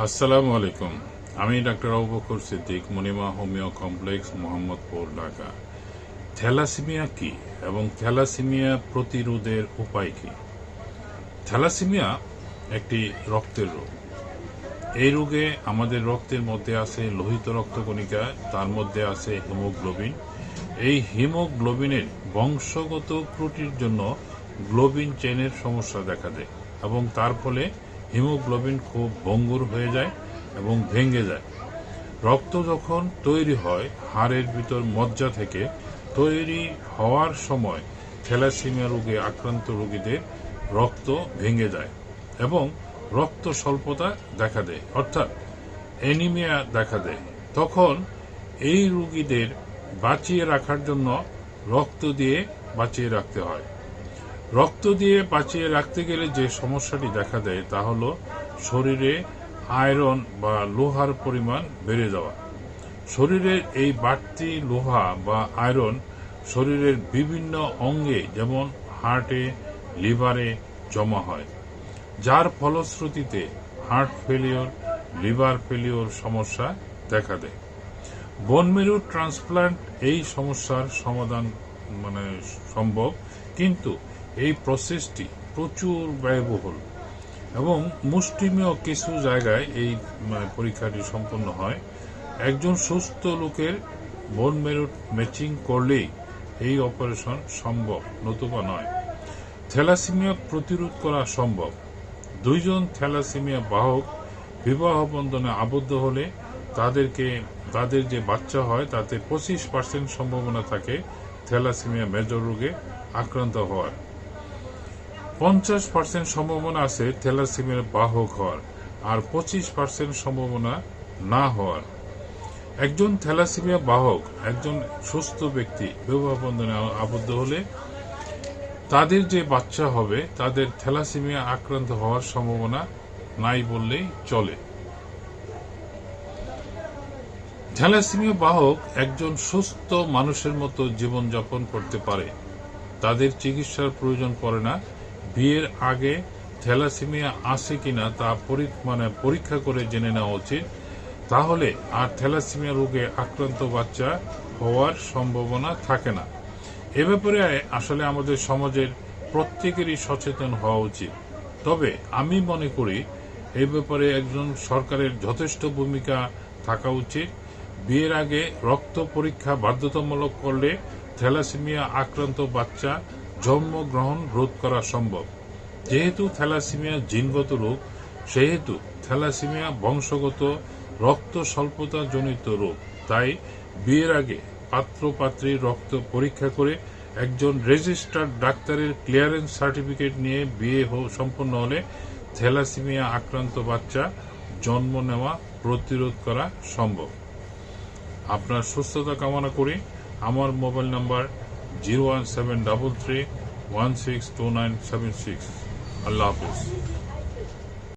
আসসালামু আলাইকুম। আমি doctor Abu Bakar Siddique, Monima homeo complex, Mohammadpur, Dhaka. Thalassemia কি এবং থ্যালাসেমিয়া প্রতিরোধের উপায় কি? থ্যালাসেমিয়া একটি রক্তের রোগ। এই রোগে আমাদের রক্তের মধ্যে আছে লোহিত রক্তকণিকা, তার মধ্যে আছে হিমোগ্লোবিন। এই হিমোগ্লোবিনের বংশগত ত্রুটির জন্য গ্লোবিন চেনের সমস্যা দেখা দেয় এবং তার ফলে হিমোগ্লোবিন খুব ভঙ্গুর হয়ে যায় এবং ভেঙে যায়। রক্ত যখন তৈরি হয় হাড়ের ভিতর মজ্জা থেকে, তৈরি হওয়ার সময় থ্যালাসেমিয়া রোগে আক্রান্ত রোগীদের রক্ত ভেঙে যায় এবং রক্ত স্বল্পতা দেখা দেয়, অর্থাৎ অ্যানিমিয়া দেখা দেয়। তখন এই রোগীদের বাঁচিয়ে রাখার জন্য রক্ত দিয়ে বাঁচিয়ে রাখতে হয়। রক্ত দিয়ে বাঁচিয়ে রাখতে গেলে যে সমস্যাটি দেখা দেয় তা হলো শরীরে আয়রন বা লোহার পরিমাণ বেড়ে যাওয়া। শরীরের এই বাড়তি লোহা বা আয়রন শরীরের বিভিন্ন অঙ্গে যেমন হার্টে, লিভারে জমা হয়, যার ফলশ্রুতিতে হার্ট ফেলিওর, লিভার ফেলিওর সমস্যা দেখা দেয়। বোন মেরু ট্রান্সপ্লান্ট এই সমস্যার সমাধান সম্ভব, কিন্তু এই প্রসেসটি প্রচুর ব্যয়বহুল এবং মুষ্টিমেয় কিছু জায়গায় এই পরীক্ষাটি সম্পন্ন হয়। একজন সুস্থ লোকের বোন মেরু ম্যাচিং করলেই এই অপারেশন সম্ভব, নতুবা নয়। থ্যালাসেমিয়া প্রতিরোধ করা সম্ভব। দুইজন থ্যালাসেমিয়া বাহক বিবাহ বন্ধনে আবদ্ধ হলে তাদের যে বাচ্চা হয় তাতে 25% সম্ভাবনা থাকে থ্যালাসেমিয়া মেজর রোগে আক্রান্ত হওয়ার। 50% সম্ভাবনা আছে থ্যালাসেমিয়ার বাহক হওয়ার, আর 25% সম্ভাবনা না হওয়ার। একজন থ্যালাসেমিয়া বাহক, একজন সুস্থ ব্যক্তি বিবাহ বন্ধনে আবদ্ধ হলে তাদের যে বাচ্চা হবে তাদের থ্যালাসেমিয়া আক্রান্ত হওয়ার সম্ভাবনা নাই বললেই চলে। থ্যালাসেমিয়া বাহক একজন সুস্থ মানুষের মতো জীবনযাপন করতে পারে, তাদের চিকিৎসার প্রয়োজন পড়ে না। বিয়ের আগে থ্যালাসেমিয়া আছে কিনা তা পরীক্ষা করে জেনে নেওয়া উচিত, তাহলে আর থ্যালাসেমিয়া রোগে আক্রান্ত বাচ্চা হওয়ার সম্ভাবনা থাকে না। এ ব্যাপারে আসলে আমাদের সমাজের প্রত্যেকেরই সচেতন হওয়া উচিত। তবে আমি মনে করি এই ব্যাপারে একজন সরকারের যথেষ্ট ভূমিকা থাকা উচিত। বিয়ের আগে রক্ত পরীক্ষা বাধ্যতামূলক করলে থ্যালাসেমিয়া আক্রান্ত বাচ্চা জন্মগ্রহণ রোধ করা সম্ভব। যেহেতু থ্যালাসেমিয়া জিনগত রোগ, সেহেতু থ্যালাসেমিয়া বংশগত রক্ত স্বল্পতা জনিত রোগ। তাই বিয়ের আগে পাত্র পাত্রীর রক্ত পরীক্ষা করে একজন রেজিস্টার্ড ডাক্তারের ক্লিয়ারেন্স সার্টিফিকেট নিয়ে বিয়ে সম্পন্ন হলে থ্যালাসেমিয়া আক্রান্ত বাচ্চা জন্ম নেওয়া প্রতিরোধ করা সম্ভব। আপনার সুস্থতা কামনা করি। আমার মোবাইল নাম্বার 01733162976। আল্লাহ হাফিজ।